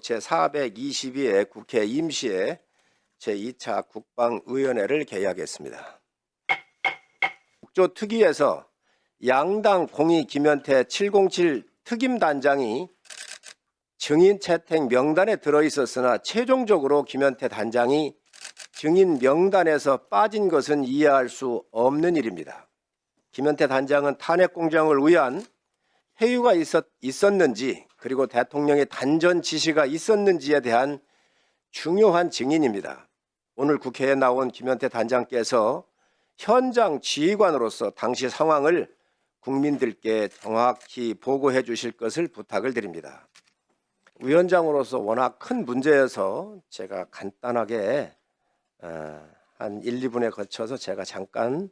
제422회 국회 임시회 제2차 국방위원회를 개의하겠습니다. 국조특위에서 양당 공의 김현태 707 특임단장이 증인 채택 명단에 들어있었으나 최종적으로 김현태 단장이 증인 명단에서 빠진 것은 이해할 수 없는 일입니다. 김현태 단장은 탄핵 공정을 위한 회유가 있었는지 그리고 대통령의 단전 지시가 있었는지에 대한 중요한 증인입니다. 오늘 국회에 나온 김현태 단장께서 현장 지휘관으로서 당시 상황을 국민들께 정확히 보고해 주실 것을 부탁을 드립니다. 위원장으로서 워낙 큰 문제여서 제가 간단하게 한 1, 2분에 거쳐서 제가 잠깐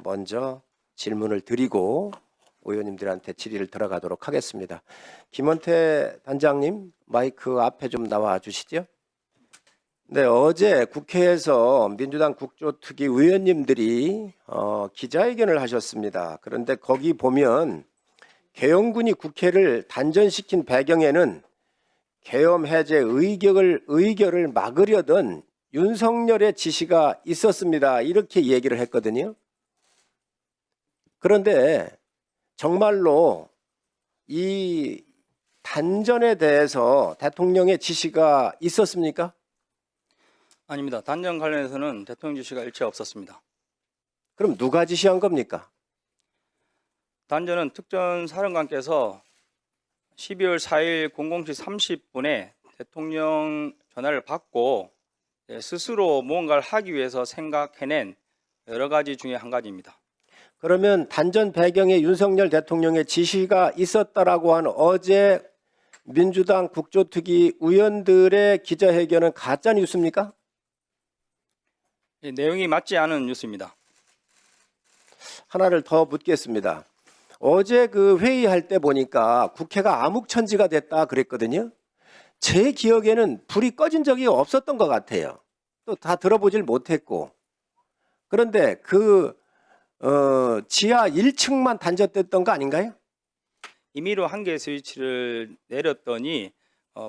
먼저 질문을 드리고 의원님들한테 질의를 들어가도록 하겠습니다. 김현태 단장님 마이크 앞에 좀 나와 주시죠. 네, 어제 국회에서 민주당 국조특위 의원님들이 기자회견을 하셨습니다. 그런데 거기 보면 계엄군이 국회를 단전시킨 배경에는 계엄 해제 의결을 막으려던 윤석열의 지시가 있었습니다. 이렇게 얘기를 했거든요. 그런데 정말로 이 단전에 대해서 대통령의 지시가 있었습니까? 아닙니다. 단전 관련해서는 대통령 지시가 일체 없었습니다. 그럼 누가 지시한 겁니까? 단전은 특전사령관께서 12월 4일 00시 30분에 대통령 전화를 받고 스스로 무언가를 하기 위해서 생각해낸 여러 가지 중에 한 가지입니다. 그러면 단전 배경에 윤석열 대통령의 지시가 있었다라고 한 어제 민주당 국조특위 의원들의 기자회견은 가짜 뉴스입니까? 내용이 맞지 않은 뉴스입니다. 하나를 더 묻겠습니다. 어제 그 회의할 때 보니까 국회가 암흑천지가 됐다 그랬거든요. 제 기억에는 불이 꺼진 적이 없었던 것 같아요. 또 다 들어보질 못했고. 그런데 지하 1층만 단절됐던 거 아닌가요? 임의로 한 개의 스위치를 내렸더니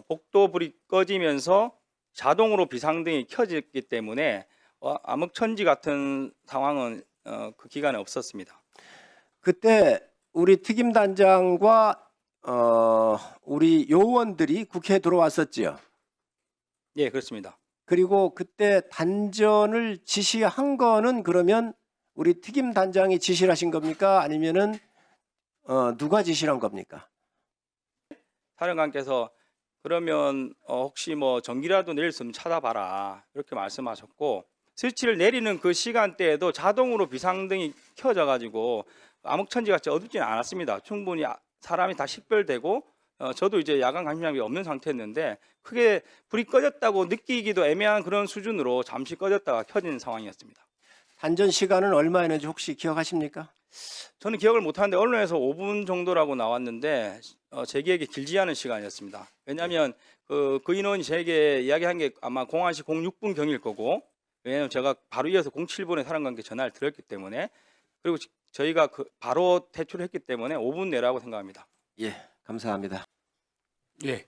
복도 불이 꺼지면서 자동으로 비상등이 켜졌기 때문에 암흑천지 같은 상황은 그 기간에 없었습니다. 그때 우리 특임단장과 우리 요원들이 국회에 들어왔었지요. 예, 그렇습니다. 그리고 그때 단전을 지시한 거는 그러면 우리 특임단장이 지시를 하신 겁니까? 아니면은 누가 지시를 한 겁니까? 사령관께서 그러면 혹시 뭐 전기라도 내릴 수 있으면 찾아봐라 이렇게 말씀하셨고, 스위치를 내리는 그 시간대에도 자동으로 비상등이 켜져 가지고 암흑천지 같이 어둡지는 않았습니다. 충분히 사람이 다 식별되고 저도 이제 야간 감시장비 없는 상태였는데 크게 불이 꺼졌다고 느끼기도 애매한 그런 수준으로 잠시 꺼졌다가 켜진 상황이었습니다. 단전 시간은 얼마였는지 혹시 기억하십니까? 저는 기억을 못하는데 언론에서 5분 정도라고 나왔는데 제 기억에 길지 않은 시간이었습니다. 왜냐하면 그 인원이 제게 이야기한 게 아마 01시 06분 경일 거고, 왜냐하면 제가 바로 이어서 07분에 사령관께 전화를 드렸기 때문에, 그리고 저희가 바로 퇴출을 했기 때문에 5분 내라고 생각합니다. 예, 감사합니다. 예.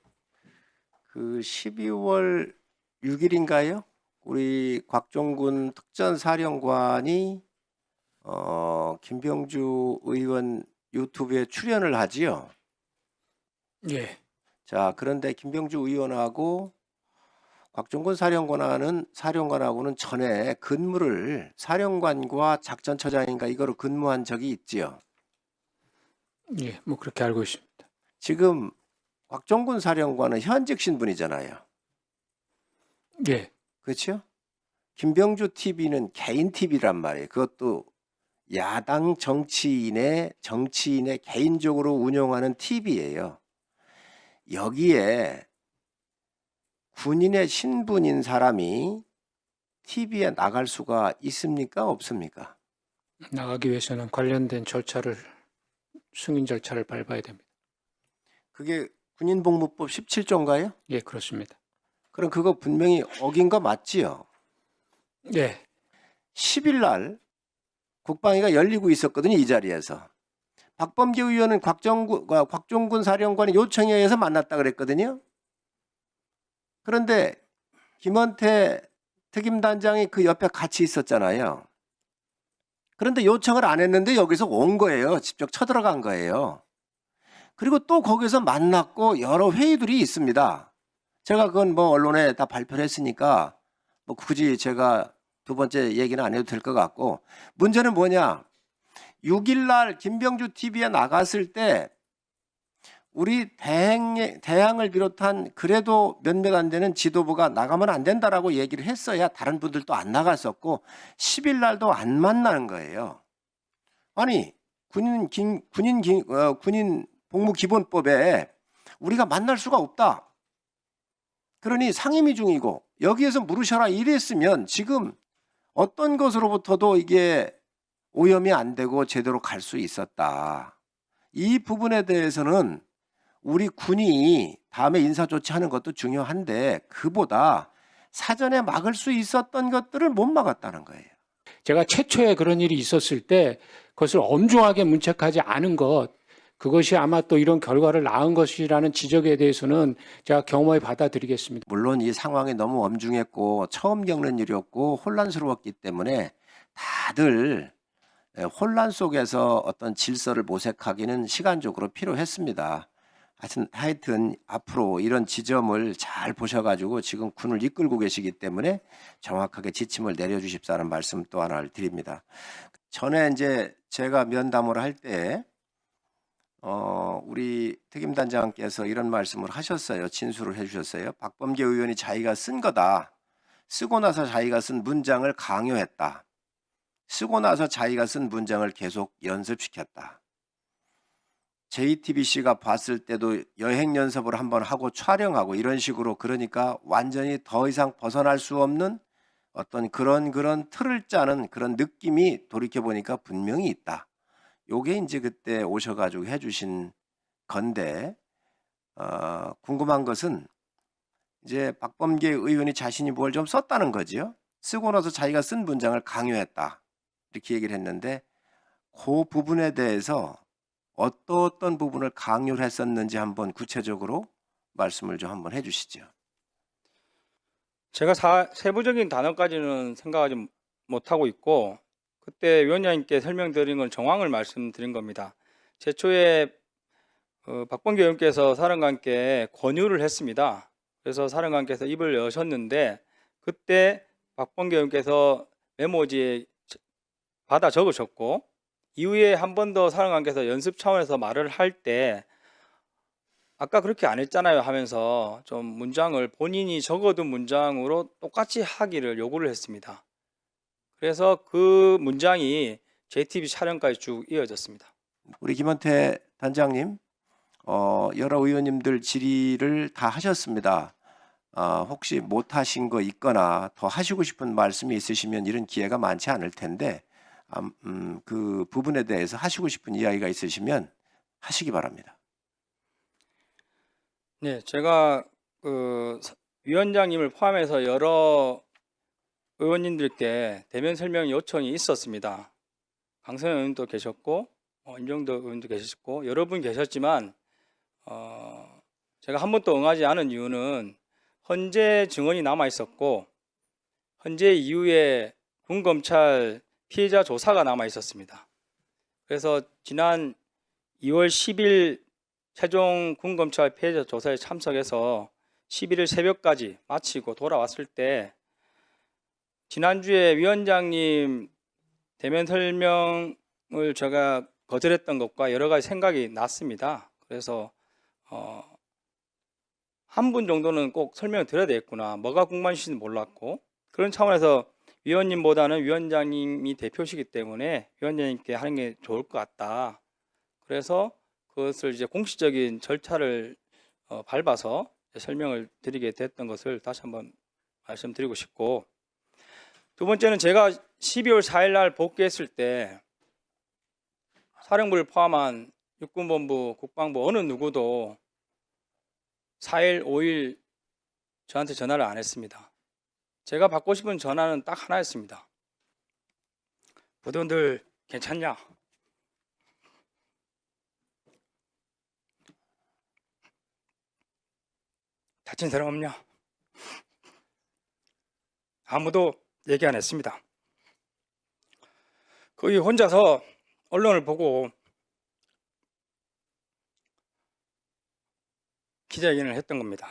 그 12월 6일인가요? 우리 곽종군 특전사령관이 김병주 의원 유튜브에 출연을 하지요. 예. 자, 그런데 김병주 의원하고 곽종군 사령관하고는 전에 근무를 사령관과 작전처장인가 이거로 근무한 적이 있지요. 예, 뭐 그렇게 알고 있습니다. 지금 곽종군 사령관은 현직 신분이잖아요. 예, 그렇죠? 김병주 TV는 개인 TV란 말이에요. 그것도 야당 정치인의 개인적으로 운영하는 TV예요. 여기에 군인의 신분인 사람이 TV에 나갈 수가 있습니까? 없습니까? 나가기 위해서는 관련된 승인 절차를 밟아야 됩니다. 그게 군인복무법 17조인가요? 예, 그렇습니다. 그럼 그거 분명히 어긴 거 맞지요? 예, 10일 날 국방위가 열리고 있었거든요. 이 자리에서. 박범계 의원은 곽종군 사령관의 요청에 의해서 만났다 그랬거든요. 그런데 김원태 특임단장이 그 옆에 같이 있었잖아요. 그런데 요청을 안 했는데 여기서 온 거예요. 직접 쳐들어간 거예요. 그리고 또 거기서 만났고 여러 회의들이 있습니다. 제가 그건 뭐 언론에 다 발표를 했으니까 뭐 굳이 제가 두 번째 얘기는 안 해도 될 것 같고, 문제는 뭐냐? 6일 날 김병주 TV에 나갔을 때 우리 대항을 비롯한 그래도 몇몇 안 되는 지도부가 나가면 안 된다라고 얘기를 했어야 다른 분들도 안 나갔었고 10일 날도 안 만나는 거예요. 아니 군인 복무기본법에 우리가 만날 수가 없다. 그러니 상임위 중이고 여기에서 물으셔라 이랬으면 지금 어떤 것으로부터도 이게 오염이 안 되고 제대로 갈 수 있었다. 이 부분에 대해서는 우리 군이 다음에 인사 조치하는 것도 중요한데 그보다 사전에 막을 수 있었던 것들을 못 막았다는 거예요. 제가 최초에 그런 일이 있었을 때 그것을 엄중하게 문책하지 않은 것, 그것이 아마 또 이런 결과를 낳은 것이라는 지적에 대해서는 제가 겸허히 받아들이겠습니다. 물론 이 상황이 너무 엄중했고 처음 겪는 일이었고 혼란스러웠기 때문에 다들 혼란 속에서 어떤 질서를 모색하기는 시간적으로 필요했습니다. 하여튼 앞으로 이런 지점을 잘 보셔가지고 지금 군을 이끌고 계시기 때문에 정확하게 지침을 내려주십사는 말씀 또 하나를 드립니다. 전에 이제 제가 면담을 할 때 우리 특임단장께서 이런 말씀을 하셨어요. 진술을 해주셨어요. 박범계 의원이 자기가 쓴 거다. 쓰고 나서 자기가 쓴 문장을 강요했다. 쓰고 나서 자기가 쓴 문장을 계속 연습시켰다. JTBC가 봤을 때도 여행 연습을 한번 하고 촬영하고 이런 식으로, 그러니까 완전히 더 이상 벗어날 수 없는 어떤 그런 틀을 짜는 그런 느낌이 돌이켜보니까 분명히 있다. 요게 이제 그때 오셔가지고 해주신 건데, 궁금한 것은 이제 박범계 의원이 자신이 뭘 좀 썼다는 거지요. 쓰고 나서 자기가 쓴 문장을 강요했다. 이렇게 얘기를 했는데 그 부분에 대해서 어떤 부분을 강요를 했었는지 한번 구체적으로 말씀을 좀 한번 해주시죠. 제가 세부적인 단어까지는 생각하지 못하고 있고 그때 위원장님께 설명드린 건 정황을 말씀드린 겁니다. 제초에 박범계 의원께서 사령관께 권유를 했습니다. 그래서 사령관께서 입을 여셨는데 그때 박범계 의원께서 메모지에 받아 적으셨고 이후에 한 번 더 사령관께서 연습 차원에서 말을 할 때 아까 그렇게 안 했잖아요 하면서 좀 문장을 본인이 적어둔 문장으로 똑같이 하기를 요구를 했습니다. 그래서 그 문장이 JTBC 촬영까지 쭉 이어졌습니다. 우리 김원태 단장님, 여러 의원님들 질의를 다 하셨습니다. 혹시 못하신 거 있거나 더 하시고 싶은 말씀이 있으시면 이런 기회가 많지 않을 텐데 그 부분에 대해서 하시고 싶은 이야기가 있으시면 하시기 바랍니다. 네, 제가 위원장님을 포함해서 여러 의원님들께 대면 설명 요청이 있었습니다. 강성현 의원도 계셨고 임종덕 의원도 계셨고 여러 분 계셨지만 제가 한 번도 응하지 않은 이유는 헌재 증언이 남아 있었고 헌재 이후에 군검찰 피해자 조사가 남아 있었습니다. 그래서 지난 2월 10일 최종 군검찰 피해자 조사에 참석해서 11일 새벽까지 마치고 돌아왔을 때 지난주에 위원장님 대면 설명을 제가 거절했던 것과 여러 가지 생각이 났습니다. 그래서 한 분 정도는 꼭 설명을 드려야 되겠구나. 뭐가 궁금하신지 몰랐고 그런 차원에서 위원님보다는 위원장님이 대표시기 때문에 위원장님께 하는 게 좋을 것 같다. 그래서 그것을 이제 공식적인 절차를 밟아서 설명을 드리게 됐던 것을 다시 한번 말씀드리고 싶고, 두 번째는 제가 12월 4일 날 복귀했을 때 사령부를 포함한 육군본부, 국방부 어느 누구도 4일, 5일 저한테 전화를 안 했습니다. 제가 받고 싶은 전화는 딱 하나였습니다. 부대원들 괜찮냐? 다친 사람 없냐? 아무도 얘기 안 했습니다. 거의 혼자서 언론을 보고 기자회견을 했던 겁니다.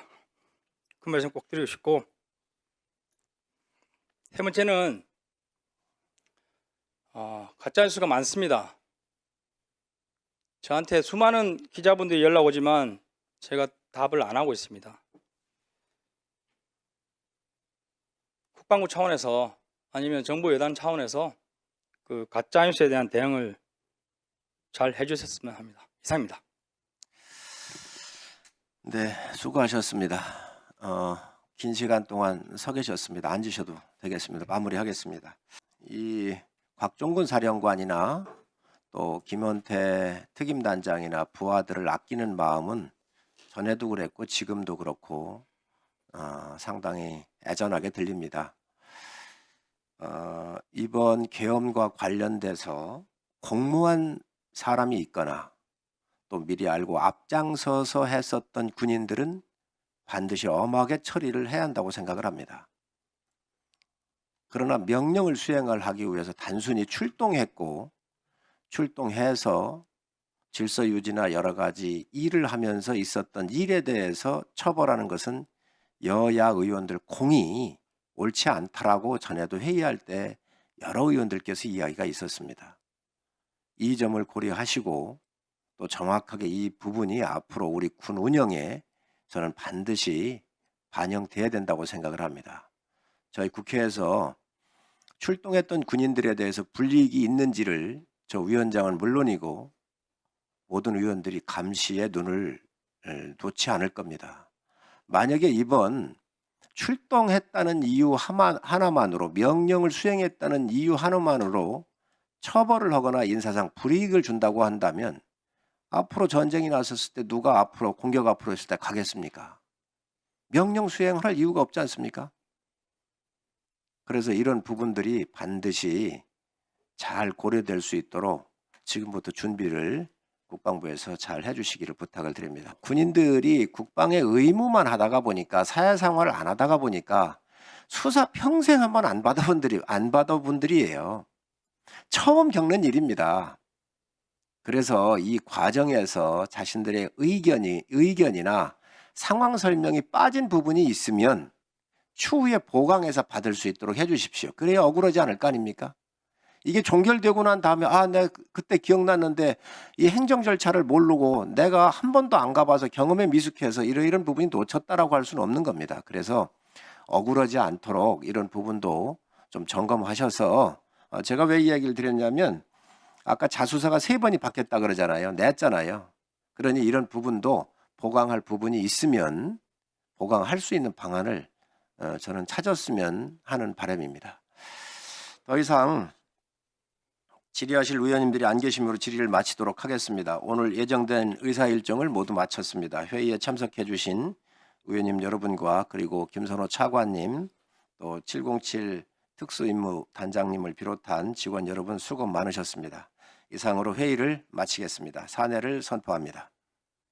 그 말씀 꼭 드리고 싶고, 세 번째는 가짜뉴스가 많습니다. 저한테 수많은 기자분들이 연락 오지만 제가 답을 안 하고 있습니다. 국방부 차원에서 아니면 정부 여단 차원에서 그 가짜뉴스에 대한 대응을 잘 해주셨으면 합니다. 이상입니다. 네, 수고하셨습니다. 긴 시간 동안 서 계셨습니다. 앉으셔도 되겠습니다. 마무리하겠습니다. 이 곽종근 사령관이나 또 김원태 특임단장이나 부하들을 아끼는 마음은 전에도 그랬고 지금도 그렇고 상당히 애전하게 들립니다. 이번 계엄과 관련돼서 공모한 사람이 있거나 또 미리 알고 앞장서서 했었던 군인들은 반드시 엄하게 처리를 해야 한다고 생각을 합니다. 그러나 명령을 수행을 하기 위해서 단순히 출동해서 질서 유지나 여러 가지 일을 하면서 있었던 일에 대해서 처벌하는 것은 여야 의원들 공이 옳지 않다라고 전에도 회의할 때 여러 의원들께서 이야기가 있었습니다. 이 점을 고려하시고 또 정확하게 이 부분이 앞으로 우리 군 운영에 저는 반드시 반영돼야 된다고 생각을 합니다. 저희 국회에서 출동했던 군인들에 대해서 불이익이 있는지를 저 위원장은 물론이고 모든 의원들이 감시에 눈을 놓지 않을 겁니다. 만약에 이번 출동했다는 이유 하나만으로 명령을 수행했다는 이유 하나만으로 처벌을 하거나 인사상 불이익을 준다고 한다면 앞으로 전쟁이 났었을 때 누가 앞으로 공격 앞으로 했을 때 가겠습니까? 명령 수행을 할 이유가 없지 않습니까? 그래서 이런 부분들이 반드시 잘 고려될 수 있도록 지금부터 준비를 국방부에서 잘 해주시기를 부탁을 드립니다. 군인들이 국방의 의무만 하다가 보니까 사회생활을 안 하다가 보니까 수사 평생 한번 안 받아본 분들이에요. 처음 겪는 일입니다. 그래서 이 과정에서 자신들의 의견이나 상황 설명이 빠진 부분이 있으면 추후에 보강해서 받을 수 있도록 해주십시오. 그래야 억울하지 않을 거 아닙니까? 이게 종결되고 난 다음에 내가 그때 기억났는데 이 행정 절차를 모르고 내가 한 번도 안 가봐서 경험에 미숙해서 이런 부분이 놓쳤다라고 할 수는 없는 겁니다. 그래서 억울하지 않도록 이런 부분도 좀 점검하셔서 제가 왜 이야기를 드렸냐면 아까 자수서가 3번이 바뀌었다 그러잖아요. 냈잖아요. 그러니 이런 부분도 보강할 부분이 있으면 보강할 수 있는 방안을 저는 찾았으면 하는 바람입니다. 더 이상 질의하실 의원님들이 안 계심으로 질의를 마치도록 하겠습니다. 오늘 예정된 의사 일정을 모두 마쳤습니다. 회의에 참석해 주신 의원님 여러분과 그리고 김선호 차관님 또 707 특수임무 단장님을 비롯한 직원 여러분 수고 많으셨습니다. 이상으로 회의를 마치겠습니다. 사내를 선포합니다.